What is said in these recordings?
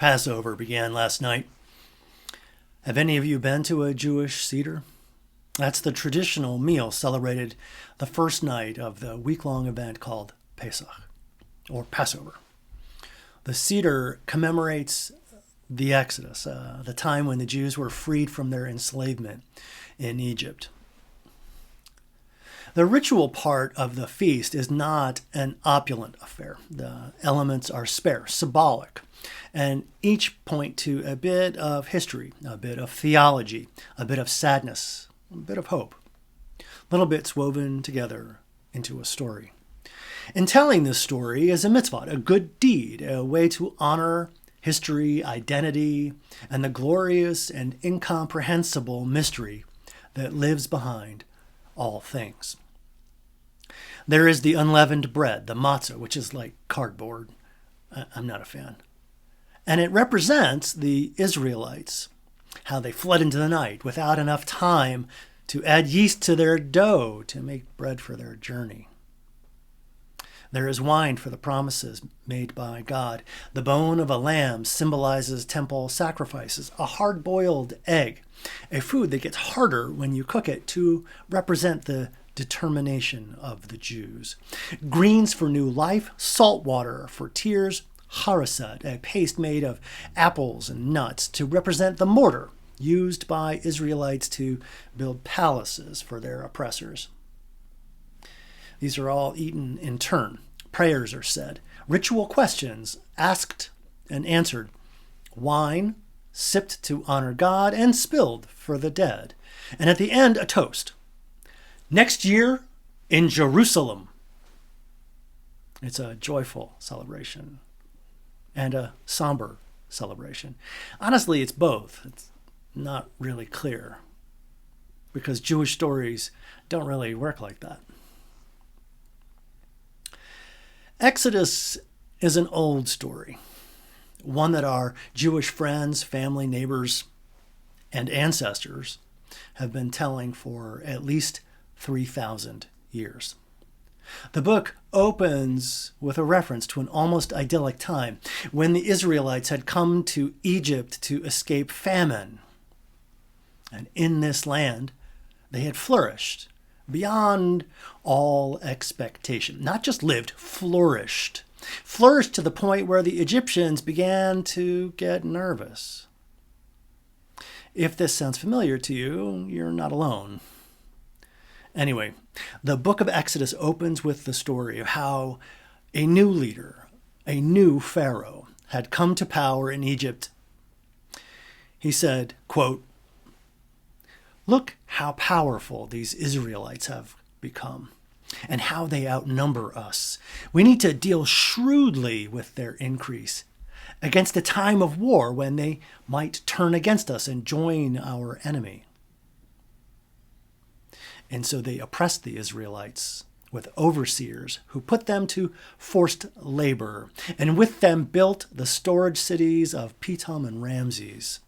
Passover began last night. Have any of you been to a Jewish Seder? That's the traditional meal celebrated the first night of the week-long event called Pesach, or Passover. The Seder commemorates the Exodus, the time when the Jews were freed from their enslavement in Egypt. The ritual part of the feast is not an opulent affair. The elements are spare, symbolic, and each point to a bit of history, a bit of theology, a bit of sadness, a bit of hope. Little bits woven together into a story. In telling this story is a mitzvah, a good deed, a way to honor history, identity, and the glorious and incomprehensible mystery that lives behind all things. There is the unleavened bread, the matzah, which is like cardboard. I'm not a fan. And it represents the Israelites, how they fled into the night without enough time to add yeast to their dough to make bread for their journey. There is wine for the promises made by God. The bone of a lamb symbolizes temple sacrifices. A hard-boiled egg, a food that gets harder when you cook it to represent the determination of the Jews. Greens for new life, salt water for tears, harasat, a paste made of apples and nuts to represent the mortar used by Israelites to build palaces for their oppressors. These are all eaten in turn. Prayers are said. Ritual questions asked and answered. Wine sipped to honor God and spilled for the dead. And at the end, a toast. Next year in Jerusalem. It's a joyful celebration and a somber celebration. Honestly, it's both. It's not really clear because Jewish stories don't really work like that. Exodus is an old story, one that our Jewish friends, family, neighbors, and ancestors have been telling for at least 3,000 years. The book opens with a reference to an almost idyllic time when the Israelites had come to Egypt to escape famine. And in this land, they had flourished beyond all expectation. Not just lived, flourished. Flourished to the point where the Egyptians began to get nervous. If this sounds familiar to you, you're not alone. Anyway, the book of Exodus opens with the story of how a new leader, a new Pharaoh, had come to power in Egypt. He said, quote, "Look how powerful these Israelites have become and how they outnumber us. We need to deal shrewdly with their increase against a time of war when they might turn against us and join our enemy." And so they oppressed the Israelites with overseers who put them to forced labor, and with them built the storage cities of Pithom and Ramses.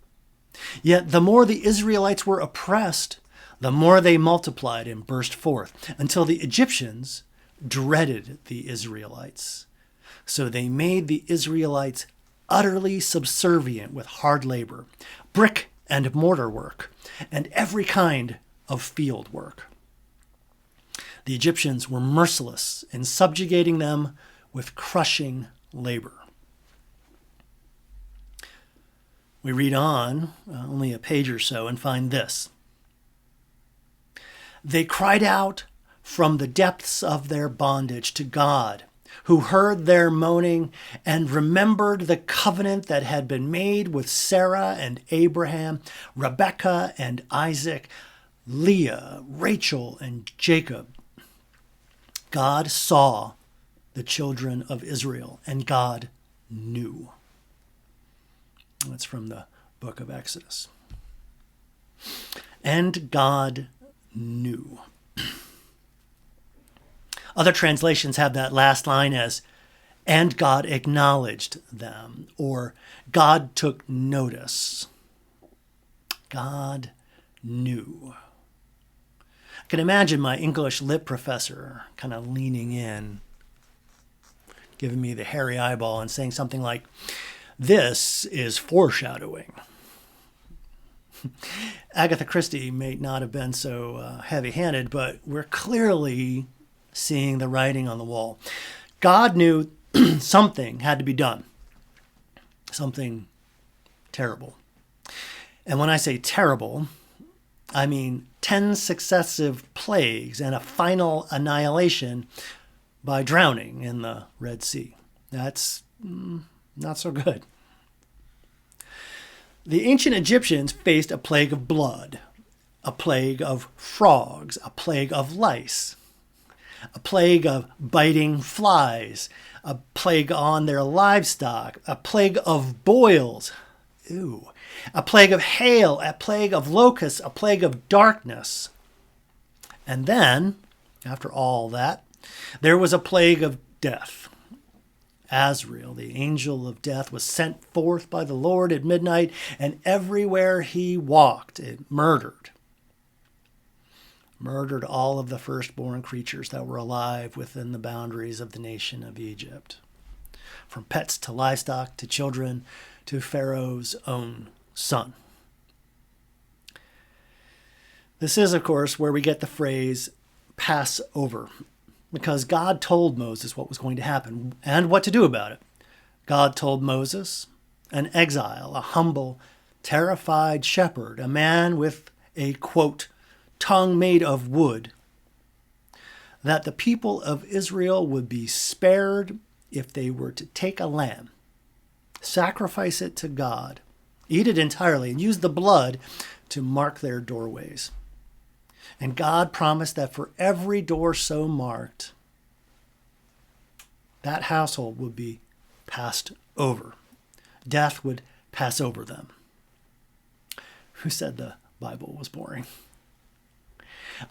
Yet the more the Israelites were oppressed, the more they multiplied and burst forth, until the Egyptians dreaded the Israelites. So they made the Israelites utterly subservient with hard labor, brick and mortar work, and every kind of field work. The Egyptians were merciless in subjugating them with crushing labor. We read on, only a page or so, and find this. They cried out from the depths of their bondage to God, who heard their moaning and remembered the covenant that had been made with Sarah and Abraham, Rebekah and Isaac, Leah, Rachel, and Jacob. God saw the children of Israel, and God knew. That's from the book of Exodus. And God knew. Other translations have that last line as, and God acknowledged them, or God took notice. God knew. I can imagine my English lit professor kind of leaning in, giving me the hairy eyeball and saying something like, This is foreshadowing. Agatha Christie may not have been so heavy-handed, but we're clearly seeing the writing on the wall. God knew something had to be done, something terrible. And when I say terrible, I mean 10 successive plagues and a final annihilation by drowning in the Red Sea. That's not so good. The ancient Egyptians faced a plague of blood, a plague of frogs, a plague of lice, a plague of biting flies, a plague on their livestock, a plague of boils, a plague of hail, a plague of locusts, a plague of darkness. And then, after all that, there was a plague of death. Azrael, the angel of death, was sent forth by the Lord at midnight, and everywhere he walked, it murdered all of the firstborn creatures that were alive within the boundaries of the nation of Egypt, from pets to livestock to children to Pharaoh's own son. This is, of course, where we get the phrase Passover, because God told Moses what was going to happen and what to do about it. God told Moses, an exile, a humble, terrified shepherd, a man with a, quote, tongue made of wood, that the people of Israel would be spared if they were to take a lamb, sacrifice it to God, eat it entirely, and use the blood to mark their doorways. And God promised that for every door so marked, that household would be passed over. Death would pass over them. Who said the Bible was boring?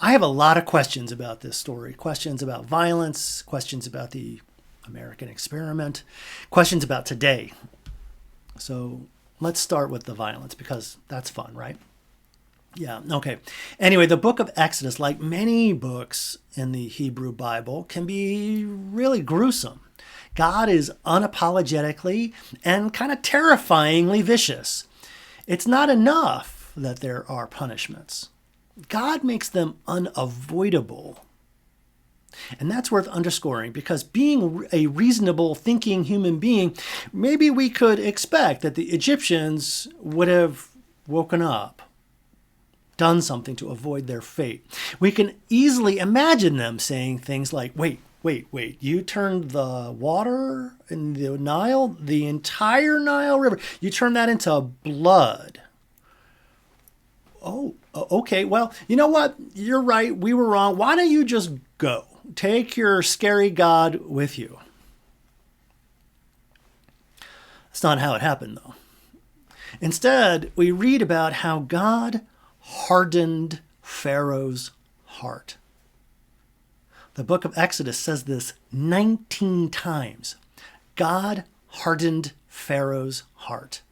I have a lot of questions about this story. Questions about violence, questions about the American experiment, questions about today. So let's start with the violence, because that's fun, right? Yeah, okay. Anyway, the book of Exodus, like many books in the Hebrew Bible, can be really gruesome. God is unapologetically and kind of terrifyingly vicious. It's not enough that there are punishments. God makes them unavoidable. And that's worth underscoring, because being a reasonable thinking human being, maybe we could expect that the Egyptians would have woken up, done something to avoid their fate. We can easily imagine them saying things like, wait, you turned the water in the Nile, the entire Nile River, you turned that into blood. Oh, okay, well, you know what? You're right, we were wrong. Why don't you just go? Take your scary God with you. That's not how it happened, though. Instead, we read about how God hardened Pharaoh's heart. The book of Exodus says this 19 times. God hardened Pharaoh's heart.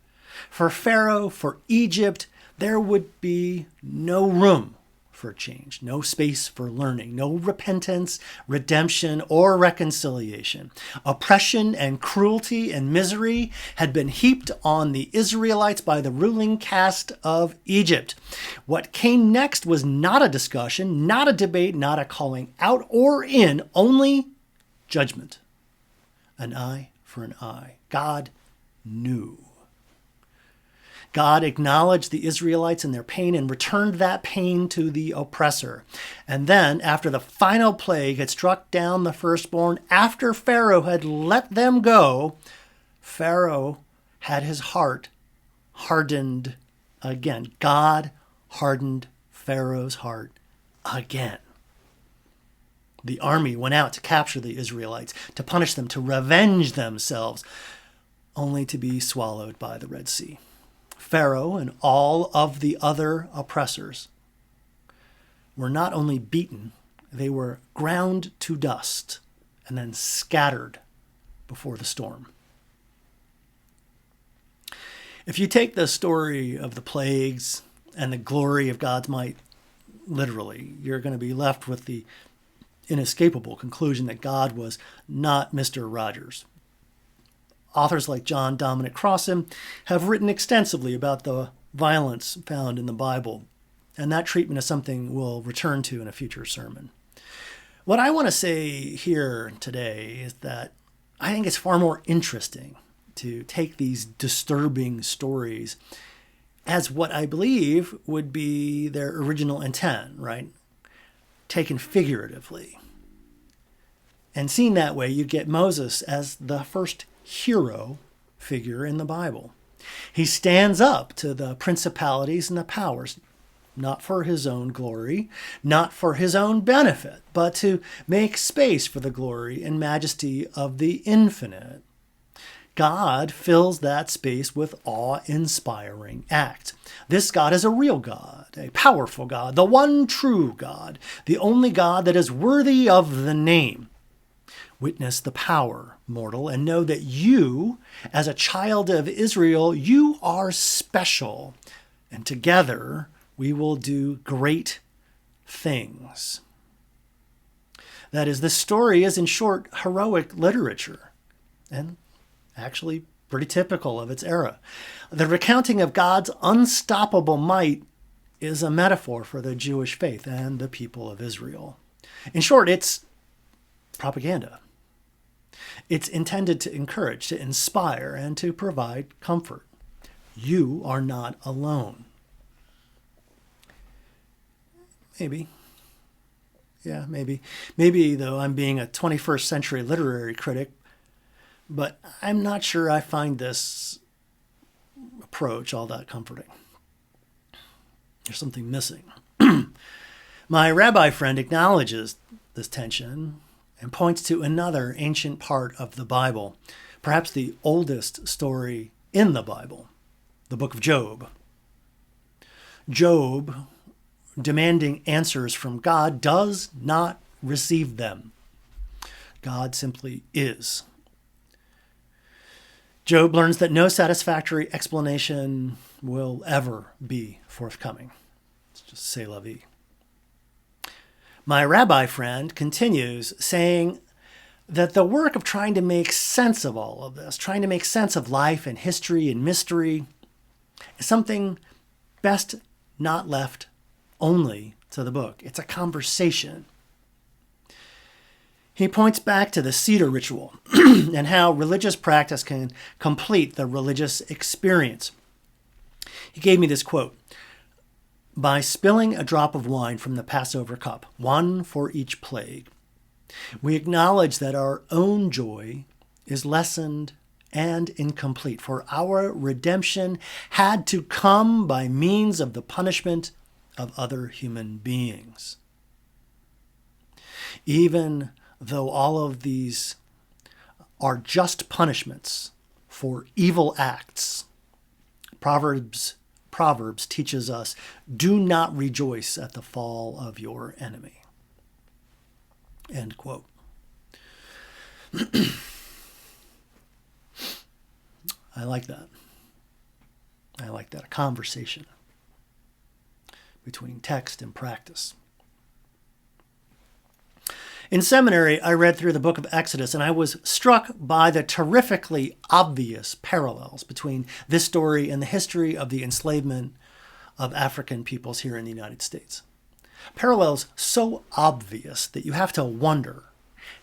For Pharaoh, for Egypt, there would be no room for change, no space for learning, no repentance, redemption, or reconciliation. Oppression and cruelty and misery had been heaped on the Israelites by the ruling caste of Egypt. What came next was not a discussion, not a debate, not a calling out or in, only judgment. An eye for an eye. God knew. God acknowledged the Israelites and their pain and returned that pain to the oppressor. And then, after the final plague had struck down the firstborn, after Pharaoh had let them go, Pharaoh had his heart hardened again. God hardened Pharaoh's heart again. The army went out to capture the Israelites, to punish them, to revenge themselves, only to be swallowed by the Red Sea. Pharaoh and all of the other oppressors were not only beaten, they were ground to dust and then scattered before the storm. If you take the story of the plagues and the glory of God's might literally, you're going to be left with the inescapable conclusion that God was not Mr. Rogers. authors like John Dominic Crossan have written extensively about the violence found in the Bible, and that treatment is something we'll return to in a future sermon. What I want to say here today is that I think it's far more interesting to take these disturbing stories as what I believe would be their original intent, right? Taken figuratively. And seen that way, you get Moses as the first hero figure in the Bible. He stands up to the principalities and the powers, not for his own glory, not for his own benefit, but to make space for the glory and majesty of the infinite. God fills that space with awe-inspiring acts. This God is a real God, a powerful God, the one true God, the only God that is worthy of the name. Witness the power, mortal, and know that you, as a child of Israel, you are special. And together we will do great things. That is, this story is, in short, heroic literature, and actually pretty typical of its era. The recounting of God's unstoppable might is a metaphor for the Jewish faith and the people of Israel. In short, it's propaganda. It's intended to encourage, to inspire, and to provide comfort. You are not alone. Maybe. Yeah, maybe. Maybe, though, I'm being a 21st century literary critic, but I'm not sure I find this approach all that comforting. There's something missing. My rabbi friend acknowledges this tension and points to another ancient part of the Bible, perhaps the oldest story in the Bible, the book of Job. Job, demanding answers from God, does not receive them. God simply is. Job learns that no satisfactory explanation will ever be forthcoming. It's just c'est la vie. My rabbi friend continues saying that the work of trying to make sense of all of this, trying to make sense of life and history and mystery, is something best not left only to the book. It's a conversation. He points back to the Seder ritual and how religious practice can complete the religious experience. He gave me this quote: "By spilling a drop of wine from the Passover cup, one for each plague, we acknowledge that our own joy is lessened and incomplete, for our redemption had to come by means of the punishment of other human beings." Even though all of these are just punishments for evil acts, Proverbs teaches us, do not rejoice at the fall of your enemy. End quote. I like that. I like that. A conversation between text and practice. In seminary, I read through the book of Exodus, and I was struck by the terrifically obvious parallels between this story and the history of the enslavement of African peoples here in the United States. Parallels so obvious that you have to wonder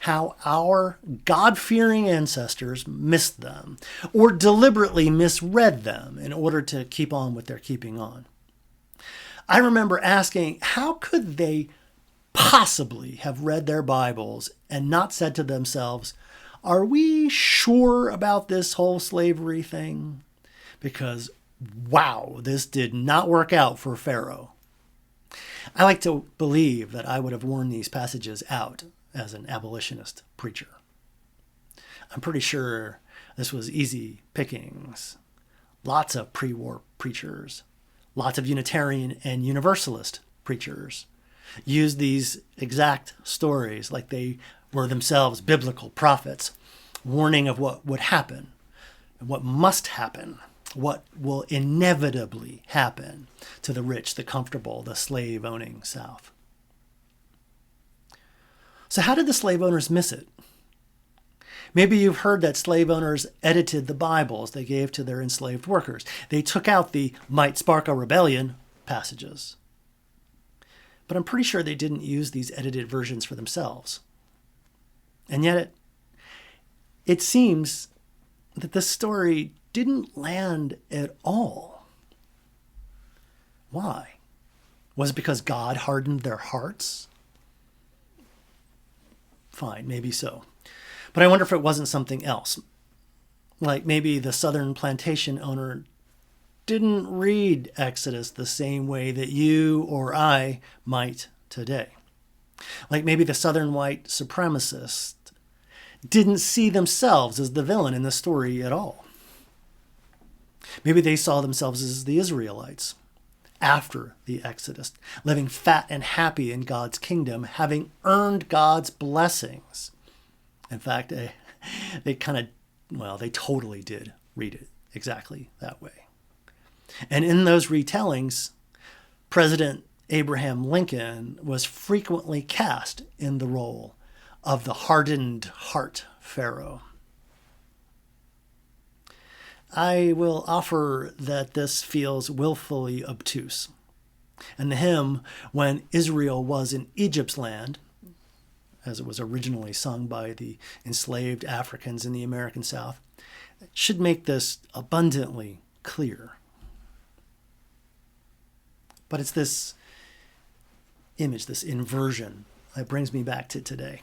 how our God-fearing ancestors missed them or deliberately misread them in order to keep on with their keeping on. I remember asking, how could they possibly have read their Bibles and not said to themselves, are we sure about this whole slavery thing? Because, wow, this did not work out for Pharaoh. I like to believe that I would have worn these passages out as an abolitionist preacher. I'm pretty sure this was easy pickings. Lots of pre-war preachers, lots of Unitarian and Universalist preachers used these exact stories like they were themselves biblical prophets, warning of what would happen, what must happen, what will inevitably happen to the rich, the comfortable, the slave-owning South. So how did the slave owners miss it? Maybe you've heard that slave owners edited the Bibles they gave to their enslaved workers. They took out the "might spark a rebellion" passages. But I'm pretty sure they didn't use these edited versions for themselves. And yet it seems that this story didn't land at all. Why? Was it because God hardened their hearts? Fine, maybe so. But I wonder if it wasn't something else. Like maybe the southern plantation owner didn't read Exodus the same way that you or I might today. Like maybe the southern white supremacist didn't see themselves as the villain in the story at all. Maybe they saw themselves as the Israelites after the Exodus, living fat and happy in God's kingdom, having earned God's blessings. In fact, they totally did read it exactly that way. And in those retellings, President Abraham Lincoln was frequently cast in the role of the hardened heart Pharaoh. I will offer that this feels willfully obtuse. And the hymn, "When Israel Was in Egypt's Land," as it was originally sung by the enslaved Africans in the American South, should make this abundantly clear. But it's this image, this inversion, that brings me back to today.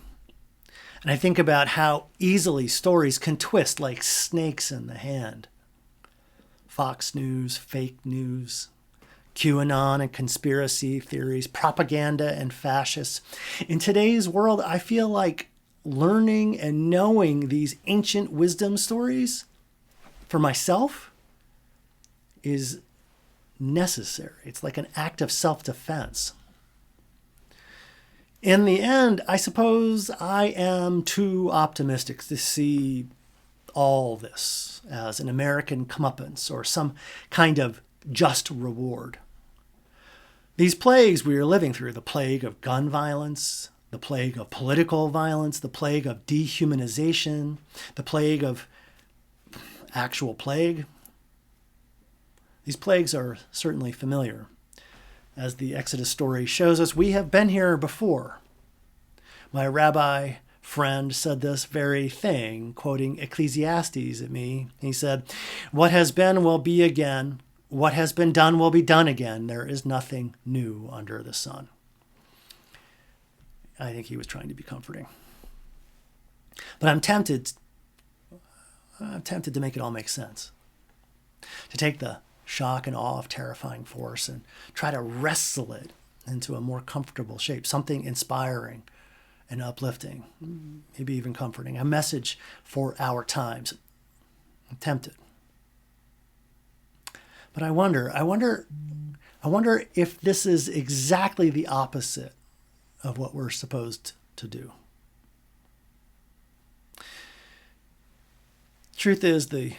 And I think about how easily stories can twist like snakes in the hand. Fox News, fake news, QAnon and conspiracy theories, propaganda and fascists. In today's world, I feel like learning and knowing these ancient wisdom stories for myself is necessary. It's like an act of self-defense. In the end, I suppose I am too optimistic to see all this as an American comeuppance or some kind of just reward. These plagues we are living through, the plague of gun violence, the plague of political violence, the plague of dehumanization, the plague of actual plague, these plagues are certainly familiar. As the Exodus story shows us, we have been here before. My rabbi friend said this very thing, quoting Ecclesiastes at me. He said, "What has been will be again. What has been done will be done again. There is nothing new under the sun." I think he was trying to be comforting. But I'm tempted to make it all make sense. To take the shock and awe of terrifying force and try to wrestle it into a more comfortable shape, something inspiring and uplifting, maybe even comforting, a message for our times. I'm tempted. But I wonder if this is exactly the opposite of what we're supposed to do. Truth is, the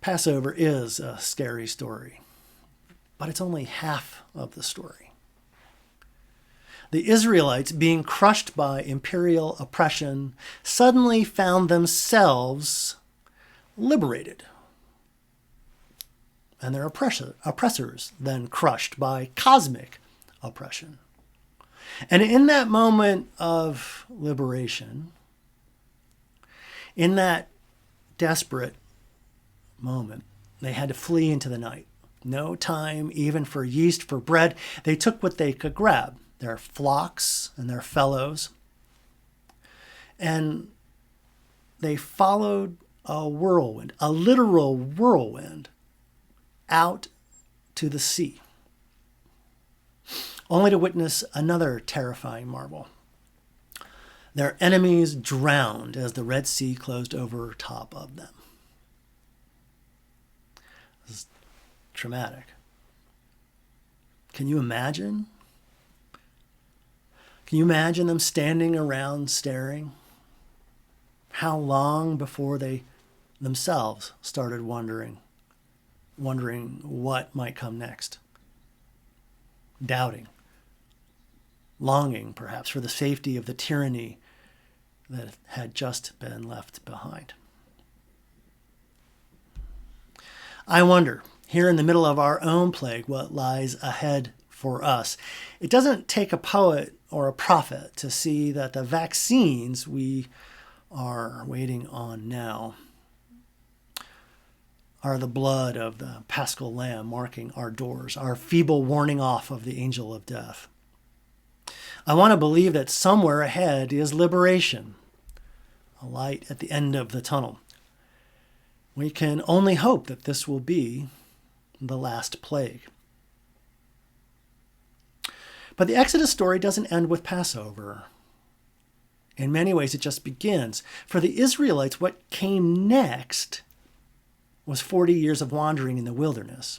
Passover is a scary story, but it's only half of the story. The Israelites, being crushed by imperial oppression, suddenly found themselves liberated. And their oppressors then crushed by cosmic oppression. And in that moment of liberation, in that desperate moment, they had to flee into the night. No time even for yeast, for bread. They took what they could grab, their flocks and their fellows, and they followed a whirlwind, a literal whirlwind, out to the sea, only to witness another terrifying marvel. Their enemies drowned as the Red Sea closed over top of them. This is traumatic. Can you imagine? Can you imagine them standing around staring? How long before they themselves started wondering what might come next? Doubting, longing perhaps for the safety of the tyranny that had just been left behind. I wonder, here in the middle of our own plague, what lies ahead for us. It doesn't take a poet or a prophet to see that the vaccines we are waiting on now are the blood of the Paschal Lamb marking our doors, our feeble warning off of the angel of death. I want to believe that somewhere ahead is liberation, a light at the end of the tunnel. We can only hope that this will be the last plague. But the Exodus story doesn't end with Passover. In many ways, it just begins. For the Israelites, what came next was 40 years of wandering in the wilderness.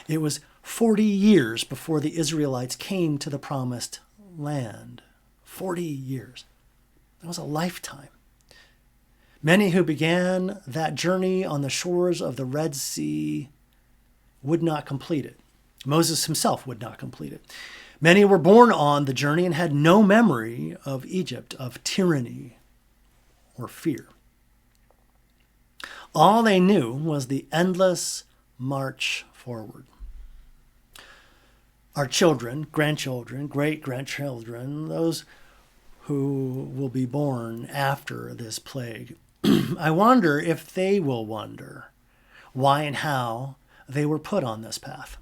It was 40 years before the Israelites came to the promised land. 40 years. That was a lifetime. Many who began that journey on the shores of the Red Sea would not complete it. Moses himself would not complete it. Many were born on the journey and had no memory of Egypt, of tyranny or fear. All they knew was the endless march forward. Our children, grandchildren, great-grandchildren, those who will be born after this plague, I wonder if they will wonder why and how they were put on this path.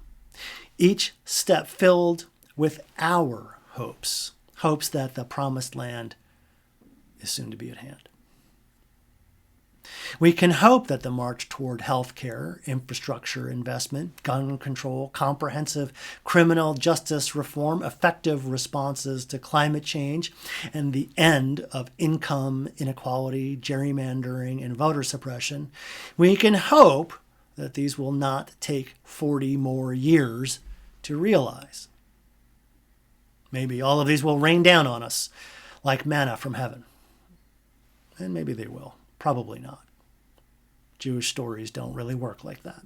Each step filled with our hopes that the promised land is soon to be at hand. We can hope that the march toward health care, infrastructure investment, gun control, comprehensive criminal justice reform, effective responses to climate change, and the end of income inequality, gerrymandering, and voter suppression, we can hope that these will not take 40 more years to realize. Maybe all of these will rain down on us like manna from heaven. And maybe they will. Probably not. Jewish stories don't really work like that.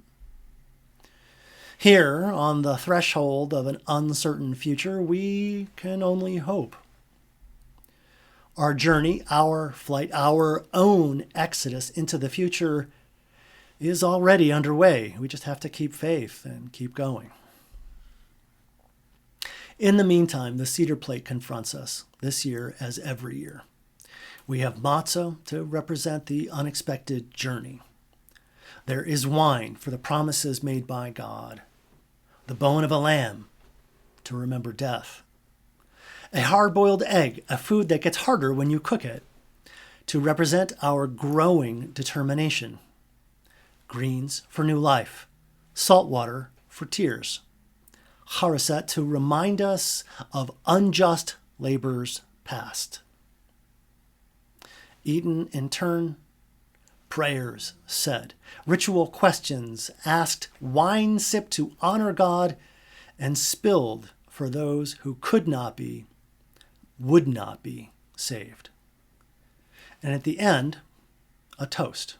Here, on the threshold of an uncertain future, we can only hope. Our journey, our flight, our own exodus into the future is already underway. We just have to keep faith and keep going. In the meantime, the cedar plate confronts us this year as every year. We have matzah to represent the unexpected journey. There is wine for the promises made by God, the bone of a lamb to remember death, a hard-boiled egg, a food that gets harder when you cook it, to represent our growing determination, greens for new life, salt water for tears, charaset to remind us of unjust labors past. Eaten in turn, prayers said, ritual questions asked, wine sipped to honor God, and spilled for those who could not be, would not be saved. And at the end, a toast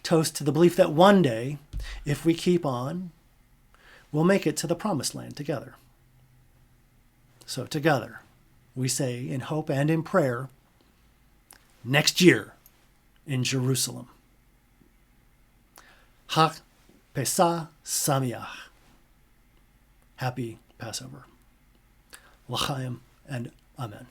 to the belief that one day, if we keep on, we'll make it to the promised land together. So together, we say in hope and in prayer, next year in Jerusalem. Chag Pesach Sameach. Happy Passover. L'chaim and Amen.